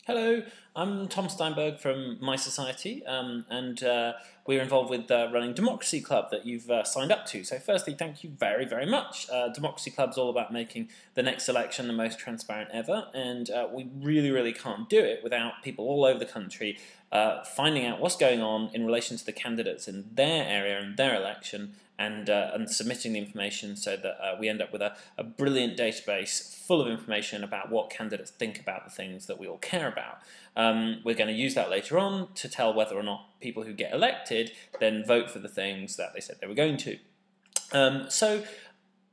Hello, I'm Tom Steinberg from My Society, and we're involved with running Democracy Club that you've signed up to. So firstly, thank you very, very much. Democracy Club's all about making the next election the most transparent ever, and we really, really can't do it without people all over the country finding out what's going on in relation to the candidates in their area and their election, and submitting the information so that we end up with a brilliant database full of information about what candidates think about the things that we all care about. We're going to use that later on to tell whether or not people who get elected then vote for the things that they said they were going to. So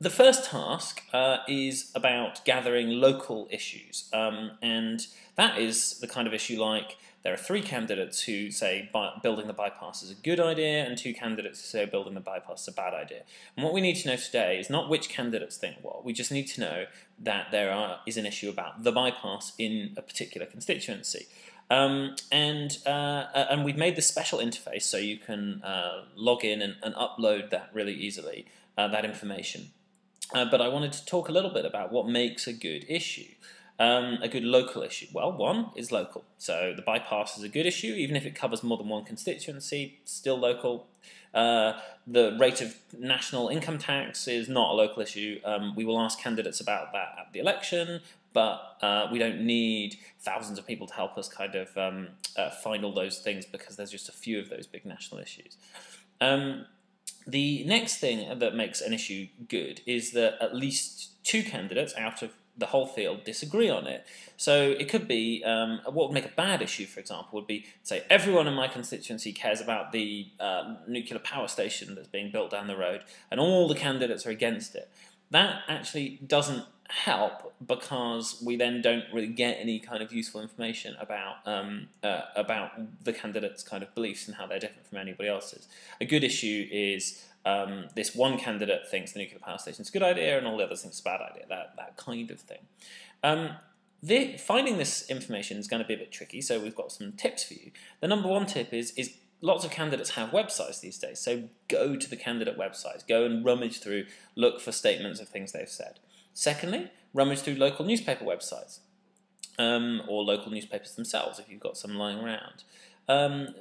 the first task is about gathering local issues, and that is the kind of issue like there are 3 candidates who say building the bypass is a good idea and 2 candidates who say building the bypass is a bad idea. And what we need to know today is not which candidates think what, we just need to know that there is an issue about the bypass in a particular constituency. And we've made this special interface so you can log in and upload that really easily, that information. But I wanted to talk a little bit about what makes a good issue. A good local issue. Well, one is local. So the bypass is a good issue, even if it covers more than one constituency, still local. The rate of national income tax is not a local issue. We will ask candidates about that at the election, but we don't need thousands of people to help us kind of find all those things because there's just a few of those big national issues. The next thing that makes an issue good is that at least 2 candidates out of the whole field disagree on it. So it could be, what would make a bad issue, for example, would be, say, everyone in my constituency cares about the nuclear power station that's being built down the road, and all the candidates are against it. That actually doesn't help because we then don't really get any kind of useful information about the candidates' kind of beliefs and how they're different from anybody else's. A good issue is this one candidate thinks the nuclear power station is a good idea and all the others think it's a bad idea, that kind of thing. Finding this information is going to be a bit tricky, so we've got some tips for you. The number 1 tip is lots of candidates have websites these days, so go to the candidate websites, go and rummage through, look for statements of things they've said. Secondly, rummage through local newspaper websites, or local newspapers themselves if you've got some lying around.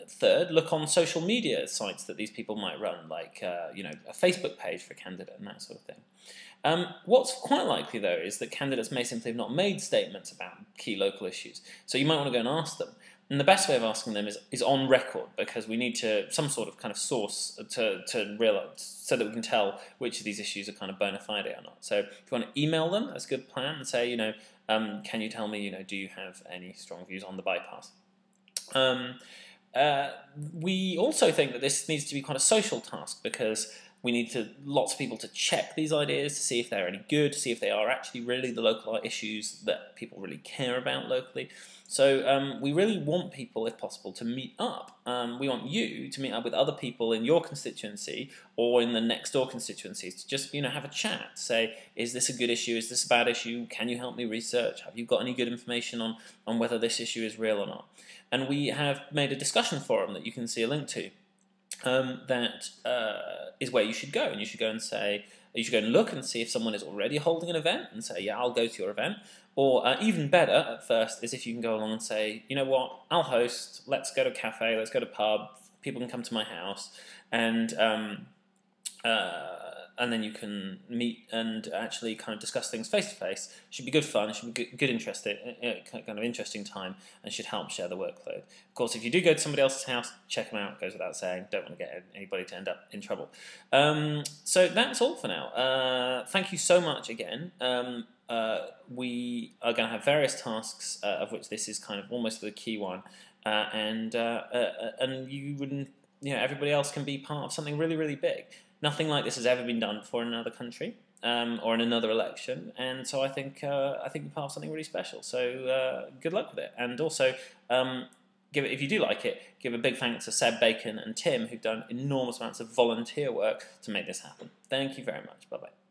Third, look on social media sites that these people might run, like a Facebook page for a candidate and that sort of thing. What's quite likely, though, is that candidates may simply have not made statements about key local issues. So you might want to go and ask them. And the best way of asking them is on record, because we need some sort of kind of source to realize, so that we can tell which of these issues are kind of bona fide or not. So if you want to email them, that's a good plan, and say, can you tell me, do you have any strong views on the bypass? We also think that this needs to be quite a social task, because we need lots of people to check these ideas to see if they're any good, to see if they are actually really the local issues that people really care about locally. So we really want people, if possible, to meet up. We want you to meet up with other people in your constituency or in the next door constituencies to just have a chat. Say, is this a good issue? Is this a bad issue? Can you help me research? Have you got any good information on whether this issue is real or not? And we have made a discussion forum that you can see a link to. That is where you should go, and you should go and look and see if someone is already holding an event and say, yeah, I'll go to your event. Or even better at first is if you can go along and say, you know what, I'll host, let's go to a cafe, let's go to a pub, people can come to my house, and then you can meet and actually kind of discuss things face to face. Should be good fun, should be good kind of interesting time, and should help share the workload. Of course, if you do go to somebody else's house, check them out, goes without saying. Don't want to get anybody to end up in trouble. So that's all for now. Thank you so much again. We are going to have various tasks, of which this is kind of almost the key one, and you wouldn't, everybody else can be part of something really, really big. Nothing like this has ever been done before in another country or in another election, and so I think you're part of something really special. So good luck with it, and also if you do like it, give a big thanks to Seb, Bacon, and Tim, who've done enormous amounts of volunteer work to make this happen. Thank you very much. Bye bye.